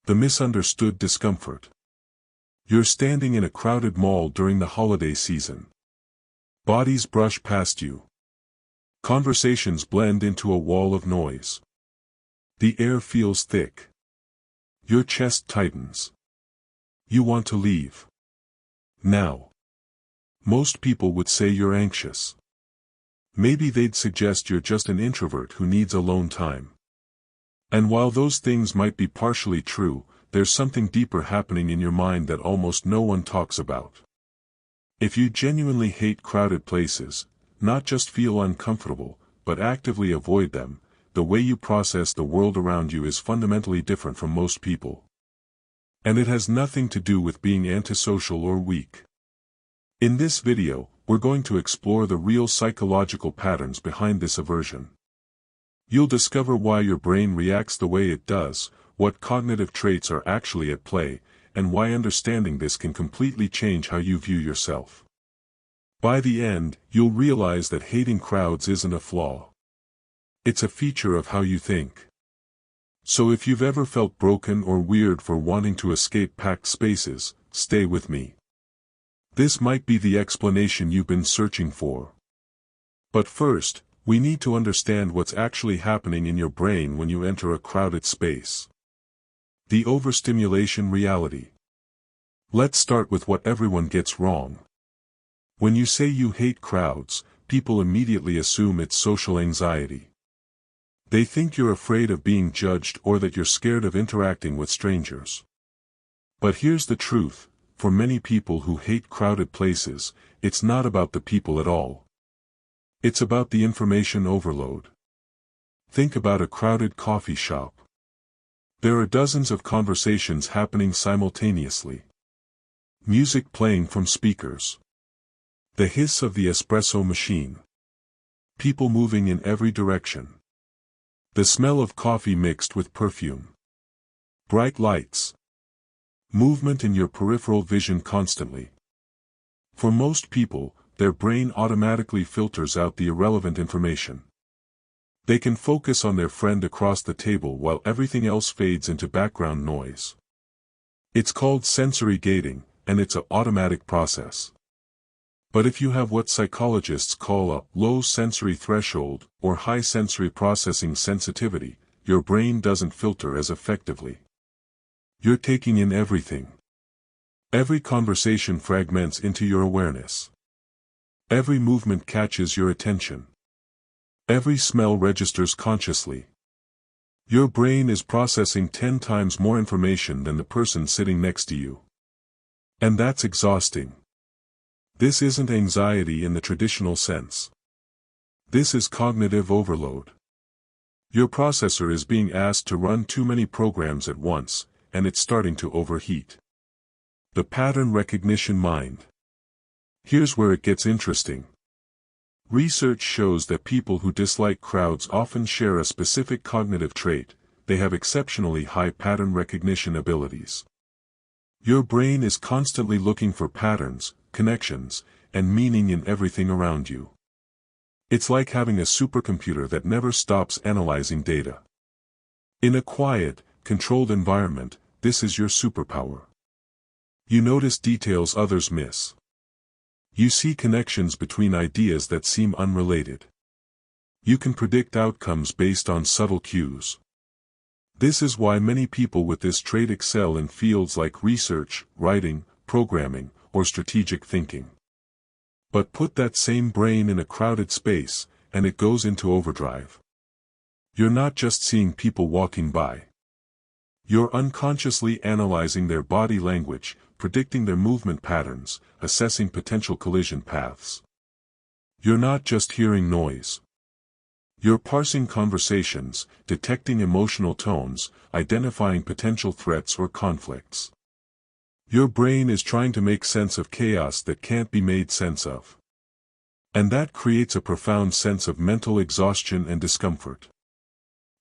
The misunderstood discomfort. You're standing in a crowded mall during the holiday season. Bodies brush past you. Conversations blend into a wall of noise. The air feels thick. Your chest tightens. You want to leave. Now. Most people would say you're anxious. Maybe they'd suggest you're just an introvert who needs alone time. And while those things might be partially true, there's something deeper happening in your mind that almost no one talks about. If you genuinely hate crowded places, not just feel uncomfortable, but actively avoid them, the way you process the world around you is fundamentally different from most people. And it has nothing to do with being antisocial or weak. In this video, we're going to explore the real psychological patterns behind this aversion. You'll discover why your brain reacts the way it does, what cognitive traits are actually at play, and why understanding this can completely change how you view yourself. By the end, you'll realize that hating crowds isn't a flaw. It's a feature of how you think. So if you've ever felt broken or weird for wanting to escape packed spaces, stay with me. This might be the explanation you've been searching for. But first, we need to understand what's actually happening in your brain when you enter a crowded space. The overstimulation reality. Let's start with what everyone gets wrong. When you say you hate crowds, people immediately assume it's social anxiety. They think you're afraid of being judged or that you're scared of interacting with strangers. But here's the truth, for many people who hate crowded places, it's not about the people at all. It's about the information overload. Think about a crowded coffee shop. There are dozens of conversations happening simultaneously. Music playing from speakers. The hiss of the espresso machine. People moving in every direction. The smell of coffee mixed with perfume. Bright lights. Movement in your peripheral vision constantly. For most people, their brain automatically filters out the irrelevant information. They can focus on their friend across the table while everything else fades into background noise. It's called sensory gating, and it's an automatic process. But if you have what psychologists call a low sensory threshold or high sensory processing sensitivity, your brain doesn't filter as effectively. You're taking in everything. Every conversation fragments into your awareness. Every movement catches your attention. Every smell registers consciously. Your brain is processing 10 times more information than the person sitting next to you. And that's exhausting. This isn't anxiety in the traditional sense. This is cognitive overload. Your processor is being asked to run too many programs at once, and it's starting to overheat. The pattern recognition mind. Here's where it gets interesting. Research shows that people who dislike crowds often share a specific cognitive trait: they have exceptionally high pattern recognition abilities. Your brain is constantly looking for patterns, connections, and meaning in everything around you. It's like having a supercomputer that never stops analyzing data. In a quiet, controlled environment, this is your superpower. You notice details others miss. You see connections between ideas that seem unrelated. You can predict outcomes based on subtle cues. This is why many people with this trait excel in fields like research, writing, programming, or strategic thinking. But put that same brain in a crowded space, and it goes into overdrive. You're not just seeing people walking by. You're unconsciously analyzing their body language, predicting their movement patterns, assessing potential collision paths. You're not just hearing noise. You're parsing conversations, detecting emotional tones, identifying potential threats or conflicts. Your brain is trying to make sense of chaos that can't be made sense of. And that creates a profound sense of mental exhaustion and discomfort.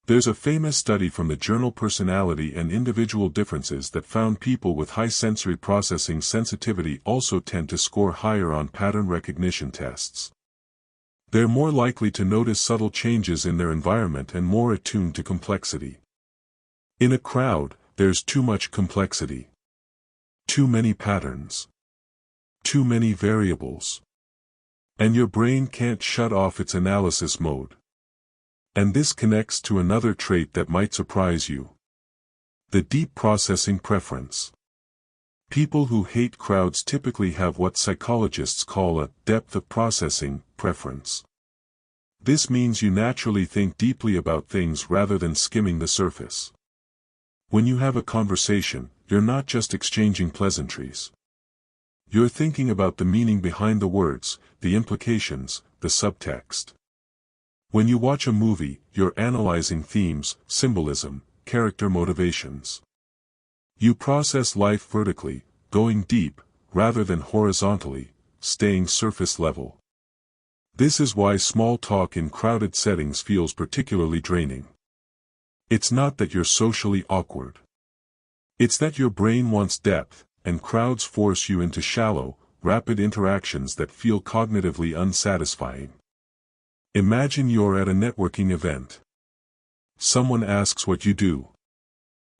There's a famous study from the journal Personality and Individual Differences that found people with high sensory processing sensitivity also tend to score higher on pattern recognition tests. They're more likely to notice subtle changes in their environment and more attuned to complexity. In a crowd, there's too much complexity. Too many patterns. Too many variables. And your brain can't shut off its analysis mode. And this connects to another trait that might surprise you. The deep processing preference. People who hate crowds typically have what psychologists call a depth of processing preference. This means you naturally think deeply about things rather than skimming the surface. When you have a conversation, you're not just exchanging pleasantries. You're thinking about the meaning behind the words, the implications, the subtext. When you watch a movie, you're analyzing themes, symbolism, character motivations. You process life vertically, going deep, rather than horizontally, staying surface level. This is why small talk in crowded settings feels particularly draining. It's not that you're socially awkward. It's that your brain wants depth, and crowds force you into shallow, rapid interactions that feel cognitively unsatisfying. Imagine you're at a networking event. Someone asks what you do.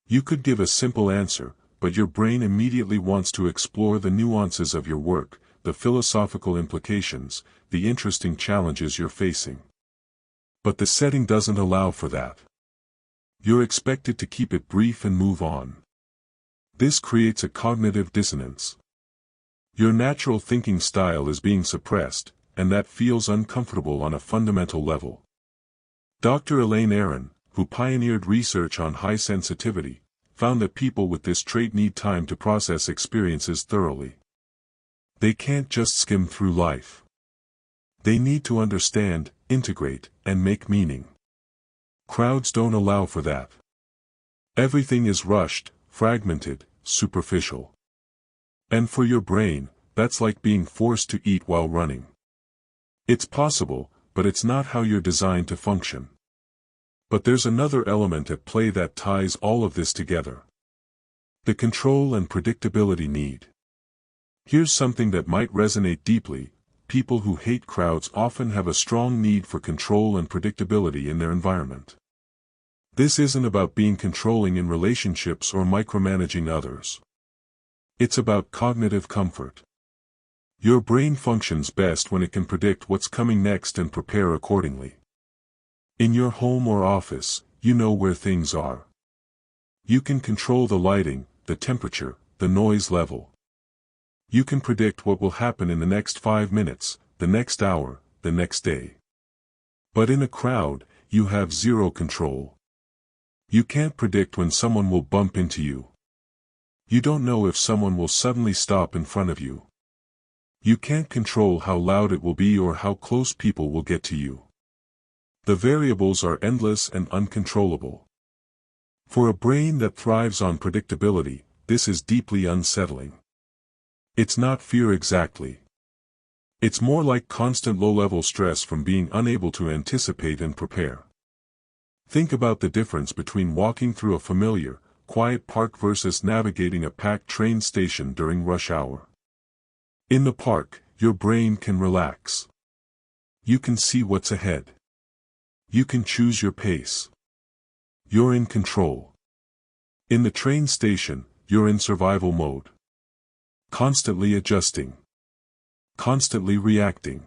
You could give a simple answer, but your brain immediately wants to explore the nuances of your work, the philosophical implications, the interesting challenges you're facing. But the setting doesn't allow for that. You're expected to keep it brief and move on. This creates a cognitive dissonance. Your natural thinking style is being suppressed, and that feels uncomfortable on a fundamental level. Dr. Elaine Aron, who pioneered research on high sensitivity, found that people with this trait need time to process experiences thoroughly. They can't just skim through life. They need to understand, integrate, and make meaning. Crowds don't allow for that. Everything is rushed, fragmented, superficial. And for your brain, that's like being forced to eat while running. It's possible, but it's not how you're designed to function. But there's another element at play that ties all of this together. The control and predictability need. Here's something that might resonate deeply. People who hate crowds often have a strong need for control and predictability in their environment. This isn't about being controlling in relationships or micromanaging others. It's about cognitive comfort. Your brain functions best when it can predict what's coming next and prepare accordingly. In your home or office, you know where things are. You can control the lighting, the temperature, the noise level. You can predict what will happen in the next 5 minutes, the next hour, the next day. But in a crowd, you have zero control. You can't predict when someone will bump into you. You don't know if someone will suddenly stop in front of you. You can't control how loud it will be or how close people will get to you. The variables are endless and uncontrollable. For a brain that thrives on predictability, this is deeply unsettling. It's not fear exactly. It's more like constant low-level stress from being unable to anticipate and prepare. Think about the difference between walking through a familiar, quiet park versus navigating a packed train station during rush hour. In the park, your brain can relax. You can see what's ahead. You can choose your pace. You're in control. In the train station, you're in survival mode. Constantly adjusting. Constantly reacting.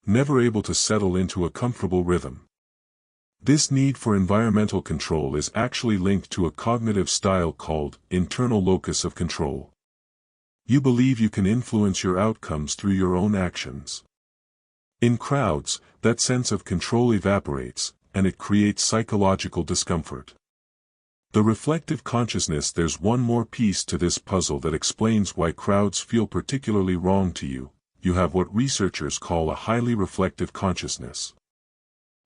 Never able to settle into a comfortable rhythm. This need for environmental control is actually linked to a cognitive style called internal locus of control. You believe you can influence your outcomes through your own actions. In crowds, that sense of control evaporates, and it creates psychological discomfort. The reflective consciousness. There's one more piece to this puzzle that explains why crowds feel particularly wrong to you. You have what researchers call a highly reflective consciousness.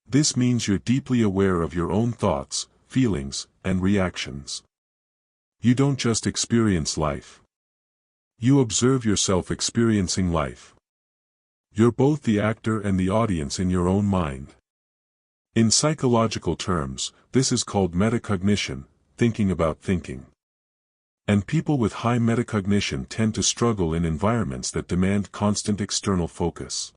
This means you're deeply aware of your own thoughts, feelings, and reactions. You don't just experience life. You observe yourself experiencing life. You're both the actor and the audience in your own mind. In psychological terms, this is called metacognition, thinking about thinking. And people with high metacognition tend to struggle in environments that demand constant external focus.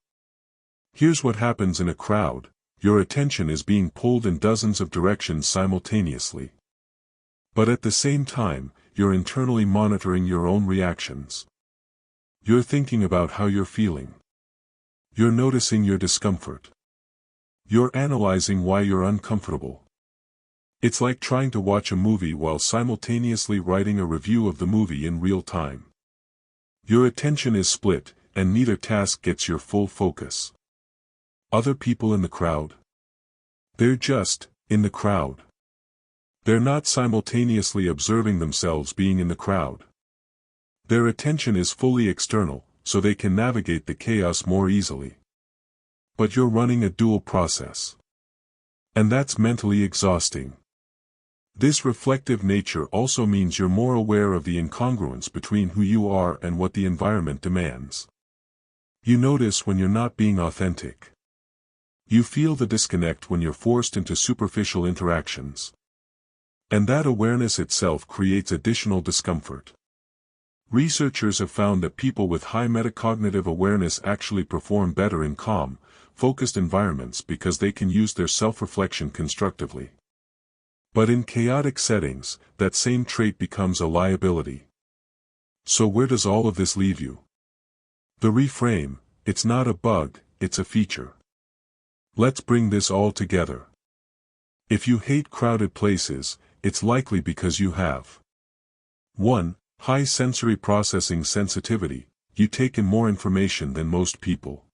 Here's what happens in a crowd: your attention is being pulled in dozens of directions simultaneously. But at the same time, you're internally monitoring your own reactions. You're thinking about how you're feeling. You're noticing your discomfort. You're analyzing why you're uncomfortable. It's like trying to watch a movie while simultaneously writing a review of the movie in real time. Your attention is split, and neither task gets your full focus. Other people in the crowd? They're just in the crowd. They're not simultaneously observing themselves being in the crowd. Their attention is fully external, so they can navigate the chaos more easily. But you're running a dual process. And that's mentally exhausting. This reflective nature also means you're more aware of the incongruence between who you are and what the environment demands. You notice when you're not being authentic. You feel the disconnect when you're forced into superficial interactions. And that awareness itself creates additional discomfort. Researchers have found that people with high metacognitive awareness actually perform better in calm, focused environments because they can use their self-reflection constructively. But in chaotic settings, that same trait becomes a liability. So where does all of this leave you? The reframe: it's not a bug, it's a feature. Let's bring this all together. If you hate crowded places, it's likely because you have 1. High sensory processing sensitivity, you take in more information than most people.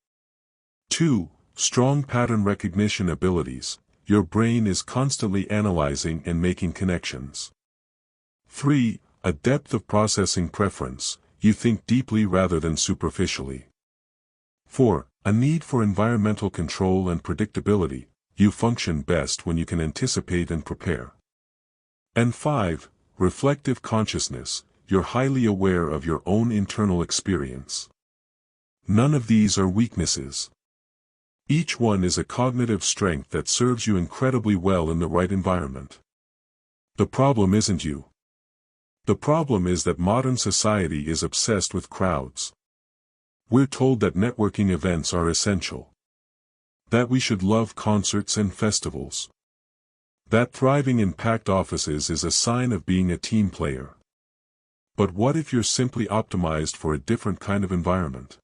2. Strong pattern recognition abilities, your brain is constantly analyzing and making connections. 3. A depth of processing preference, you think deeply rather than superficially. 4. A need for environmental control and predictability, you function best when you can anticipate and prepare. And 5. Reflective consciousness, you're highly aware of your own internal experience. None of these are weaknesses. Each one is a cognitive strength that serves you incredibly well in the right environment. The problem isn't you. The problem is that modern society is obsessed with crowds. We're told that networking events are essential. That we should love concerts and festivals. That thriving in packed offices is a sign of being a team player. But what if you're simply optimized for a different kind of environment?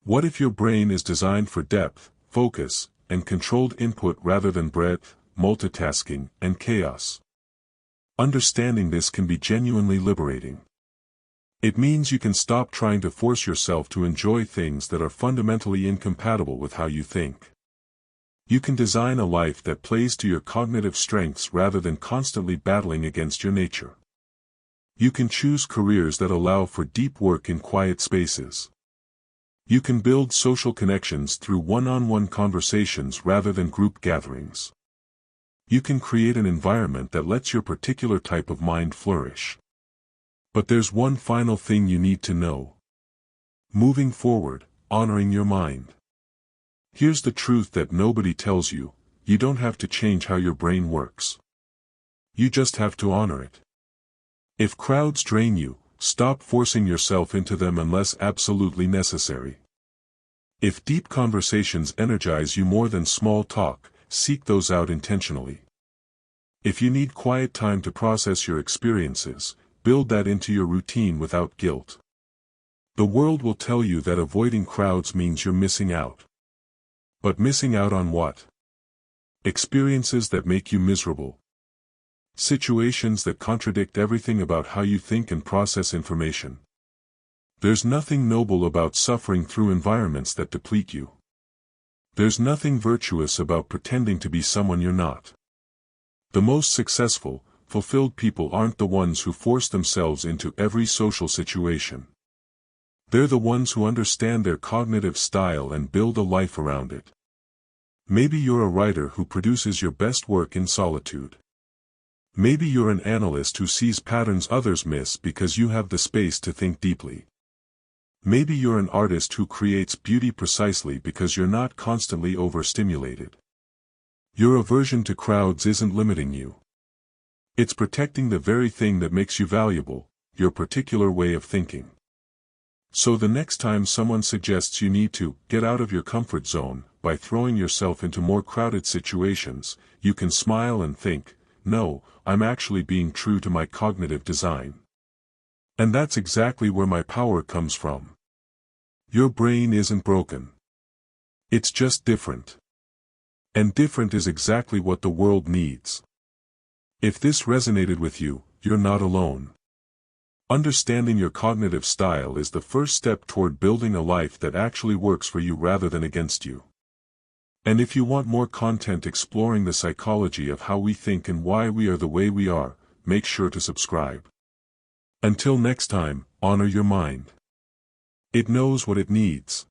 What if your brain is designed for depth, focus, and controlled input rather than breadth, multitasking, and chaos? Understanding this can be genuinely liberating. It means you can stop trying to force yourself to enjoy things that are fundamentally incompatible with how you think. You can design a life that plays to your cognitive strengths rather than constantly battling against your nature. You can choose careers that allow for deep work in quiet spaces. You can build social connections through one-on-one conversations rather than group gatherings. You can create an environment that lets your particular type of mind flourish. But there's one final thing you need to know. Moving forward, honoring your mind. Here's the truth that nobody tells you: you don't have to change how your brain works. You just have to honor it. If crowds drain you, stop forcing yourself into them unless absolutely necessary. If deep conversations energize you more than small talk, seek those out intentionally. If you need quiet time to process your experiences, build that into your routine without guilt. The world will tell you that avoiding crowds means you're missing out. But missing out on what? Experiences that make you miserable. Situations that contradict everything about how you think and process information. There's nothing noble about suffering through environments that deplete you. There's nothing virtuous about pretending to be someone you're not. The most successful, fulfilled people aren't the ones who force themselves into every social situation. They're the ones who understand their cognitive style and build a life around it. Maybe you're a writer who produces your best work in solitude. Maybe you're an analyst who sees patterns others miss because you have the space to think deeply. Maybe you're an artist who creates beauty precisely because you're not constantly overstimulated. Your aversion to crowds isn't limiting you. It's protecting the very thing that makes you valuable, your particular way of thinking. So the next time someone suggests you need to get out of your comfort zone by throwing yourself into more crowded situations, you can smile and think, no, I'm actually being true to my cognitive design. And that's exactly where my power comes from. Your brain isn't broken. It's just different. And different is exactly what the world needs. If this resonated with you, you're not alone. Understanding your cognitive style is the first step toward building a life that actually works for you rather than against you. And if you want more content exploring the psychology of how we think and why we are the way we are, make sure to subscribe. Until next time, honor your mind. It knows what it needs.